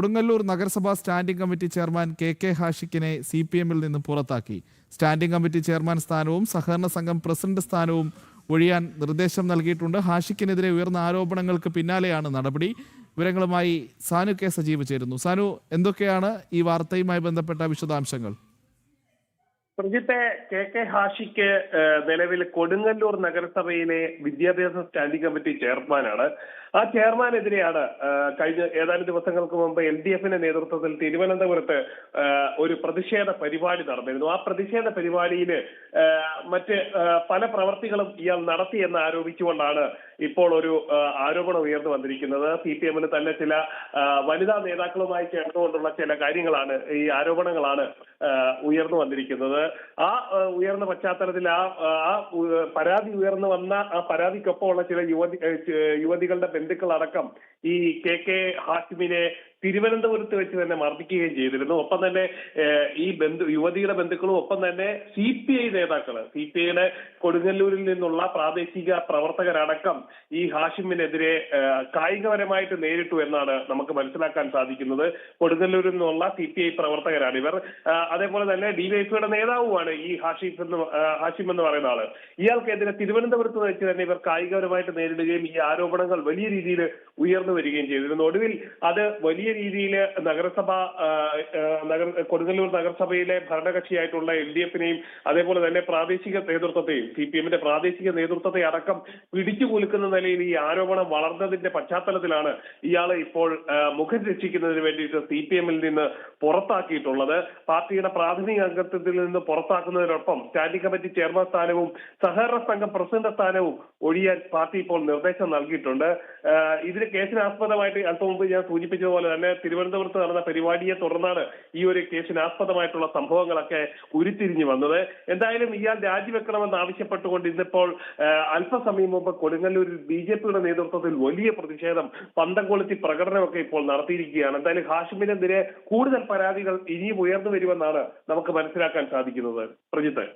കൊടുങ്ങല്ലൂർ നഗരസഭാ standing committee chairman K ഹാഷിക്കിനെ CPM-ൽ നിന്ന് പുറത്താക്കി. സ്റ്റാൻഡിംഗ് കമ്മിറ്റി ചെയർമാൻ സ്ഥാനവും സഹകരണ സംഘം പ്രസിഡന്റ് സ്ഥാനവും ഒഴിയാൻ നിർദ്ദേശം നൽകിയിട്ടുണ്ട്. ഹാഷിക്കിനെതിരെ ഉയർന്ന ആരോപണങ്ങൾക്ക് പിന്നാലെയാണ് നടപടി. വിവരങ്ങളുമായി സാനു കെ സജീവ് ചേരുന്നു. സാനു, എന്തൊക്കെയാണ് ഈ വാർത്തയുമായി ബന്ധപ്പെട്ട വിശദാംശങ്ങൾ? പ്രജിത്തെ, കെ ഹാഷിക്ക് നിലവിൽ കൊടുങ്ങല്ലൂർ നഗരസഭയിലെ വിദ്യാഭ്യാസ സ്റ്റാൻഡിംഗ് കമ്മിറ്റി ചെയർമാനാണ്. ആ ചെയർമാനെതിരെയാണ് കഴിഞ്ഞ ഏതാനും ദിവസങ്ങൾക്ക് മുമ്പ് LDF-ന്റെ നേതൃത്വത്തിൽ തിരുവനന്തപുരത്ത് ഒരു പ്രതിഷേധ പരിപാടി നടന്നിരുന്നു. ആ പ്രതിഷേധ പരിപാടിയിൽ മറ്റ് പല പ്രവർത്തികളും ഇയാൾ നടത്തിയെന്ന് ആരോപിച്ചുകൊണ്ടാണ് ഇപ്പോൾ ഒരു ആരോപണം ഉയർന്നു വന്നിരിക്കുന്നത്. CPM-ന് തന്നെ ചില വനിതാ നേതാക്കളുമായി ചേർന്നുകൊണ്ടുള്ള ചില കാര്യങ്ങളാണ്, ഈ ആരോപണങ്ങളാണ് ഉയർന്നു വന്നിരിക്കുന്നത്. ആ ഉയർന്ന പശ്ചാത്തലത്തിൽ ആ പരാതി ഉയർന്നു വന്ന ആ പരാതിക്കൊപ്പമുള്ള ചില യുവതികളുടെ ബന്ധുക്കളടക്കം ഈ കെ ഹാഷിമിനെ തിരുവനന്തപുരത്ത് വെച്ച് തന്നെ മർദ്ദിക്കുകയും ചെയ്തിരുന്നു. ഒപ്പം തന്നെ ഈ യുവതിയുടെ ബന്ധുക്കളും ഒപ്പം തന്നെ CPI നേതാക്കള്, CPIയുടെ കൊടുങ്ങല്ലൂരിൽ നിന്നുള്ള പ്രാദേശിക പ്രവർത്തകരടക്കം ഈ ഹാഷിമിനെതിരെ കായികപരമായിട്ട് നേരിട്ടു എന്നാണ് നമുക്ക് മനസ്സിലാക്കാൻ സാധിക്കുന്നത്. കൊടുങ്ങല്ലൂരിൽ നിന്നുള്ള CPI പ്രവർത്തകരാണ് ഇവർ. അതേപോലെ തന്നെ DYFIയുടെ നേതാവുമാണ് ഈ ഹാഷിം എന്ന് പറയുന്ന ആള്. ഇയാൾക്കെതിരെ തിരുവനന്തപുരത്ത് വെച്ച് തന്നെ ഇവർ കായികപരമായിട്ട് നേരിടുകയും ഈ ആരോപണങ്ങൾ വലിയ രീതിയിൽ ഉയർന്നു വരികയും ചെയ്തിരുന്നു. ഒടുവിൽ അത് വലിയ രീതിയിൽ കൊടുങ്ങല്ലൂർ നഗരസഭയിലെ ഭരണകക്ഷിയായിട്ടുള്ള LDF-നെയും അതേപോലെ തന്നെ പ്രാദേശിക നേതൃത്വത്തെയും CPM-ന്റെ പ്രാദേശിക നേതൃത്വത്തെ അടക്കം പിടിച്ചു കുലുക്കുന്ന നിലയിൽ ഈ ആരോപണം വളർന്നതിന്റെ പശ്ചാത്തലത്തിലാണ് ഇയാളെ ഇപ്പോൾ മുഖം രക്ഷിക്കുന്നതിന് വേണ്ടിയിട്ട് CPM-ൽ നിന്ന് പുറത്താക്കിയിട്ടുള്ളത്. പാർട്ടിയുടെ പ്രാഥമിക അംഗത്വത്തിൽ നിന്ന് പുറത്താക്കുന്നതിനൊപ്പം സ്റ്റാൻഡിംഗ് കമ്മിറ്റി ചെയർമാൻ സ്ഥാനവും സഹകരണ സംഘം പ്രസിഡന്റ് സ്ഥാനവും ഒഴിയാൻ പാർട്ടി ഇപ്പോൾ നിർദ്ദേശം നൽകിയിട്ടുണ്ട്. ഇതിന് കേസിനാസ്പദമായിട്ട് അല്പം മുമ്പ് ഞാൻ സൂചിപ്പിച്ചതുപോലെ തന്നെ തിരുവനന്തപുരത്ത് നടന്ന പരിപാടിയെ തുടർന്നാണ് ഈ ഒരു കേസിനാസ്പദമായിട്ടുള്ള സംഭവങ്ങളൊക്കെ ഉരുത്തിരിഞ്ഞു വന്നത്. എന്തായാലും ഇയാൾ രാജിവെക്കണമെന്ന് ആവശ്യപ്പെട്ടുകൊണ്ട് ഇന്നിപ്പോൾ അല്പസമയം മുമ്പ് കൊടുങ്ങല്ലൂരിൽ BJP-യുടെ നേതൃത്വത്തിൽ വലിയ പ്രതിഷേധം, പന്തം കൊളുത്തി പ്രകടനമൊക്കെ ഇപ്പോൾ നടത്തിയിരിക്കുകയാണ്. എന്തായാലും ഹാഷിമിനെതിരെ കൂടുതൽ പരാതികൾ ഇനിയും ഉയർന്നു വരുമെന്നാണ് നമുക്ക് മനസ്സിലാക്കാൻ സാധിക്കുന്നത്. പ്രജിത്ത്.